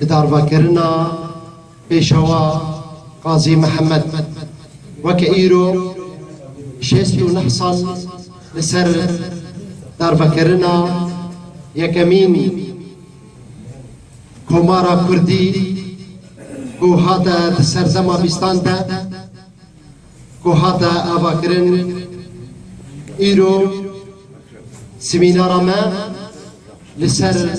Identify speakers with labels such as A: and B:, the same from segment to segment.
A: دارواکرنا پیشوا قاضی محمد وكإيرو شيستو نحصل لسر دارواکرنا يكمين كومارا كردي کو هاتا سر زما بستان دا کو هاتا آواکرن إيرو سمينارا ما لسر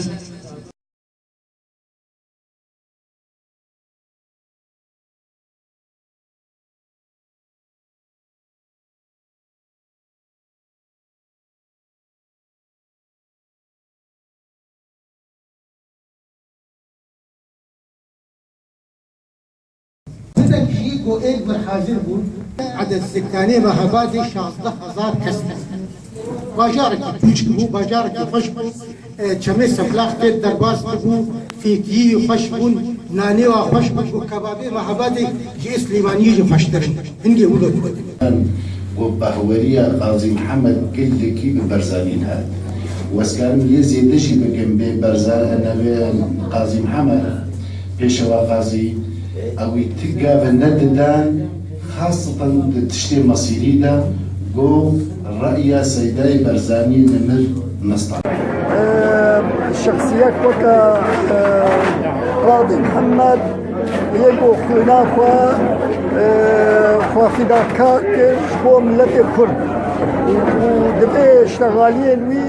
B: و ایک بر حاضر بود عدد سکانی محبادی 16,000 کس باجارك بو باجارك خشبو چمه سفلاخ كد درباس بو فيكي خشبو ناني وخشبو كبابي محبادي جي سليماني جي فشترن هنجي ولد
C: وبهورية قاضي محمد كل كي ببرزانين هاد واسكان يزيد شي بكم ببرزان انا قاضي محمد بيشوا قاضي او يتقى بالنددان خاصة تشتي مصيري دا جو الرأي سيداي برزاني نمر نسطع
D: الشخصيات وكا قاضي محمد يجو خلنا خوا فداكاك شبو ملت كرد ودبي اشتغالين وي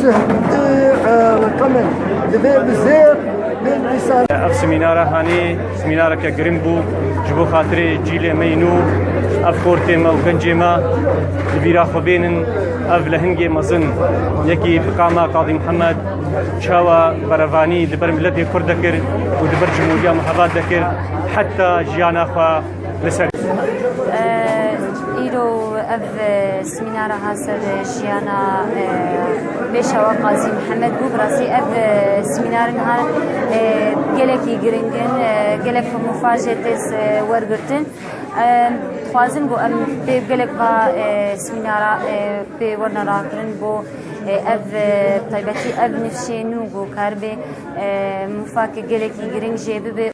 D: سهبتي قمن دبي بزير
E: اف سمينارا هاني سمينارا كجريمبو جبو خاطري جيل مينو اف كورتيما وغنجيما لبيرا خبينن اف لهنجي مزن يكي بقامة قاضي محمد شاوا برافاني لبر ملتي كردكر ودبر جمهورية محافظات دكر حتى جيانا خوا لسر
F: إيرو أف سمينارا هاسر جيانا بيشوا قاضي محمد بو براسي أف سمينار نهار جلكي جرينجن جلك مفاجأة ورقتن خوازن بو أم بجلك با سمينارا بورنا راكرن بو أف طيبتي أف نفشينو بو كاربي مفاك جلكي جرينج جيب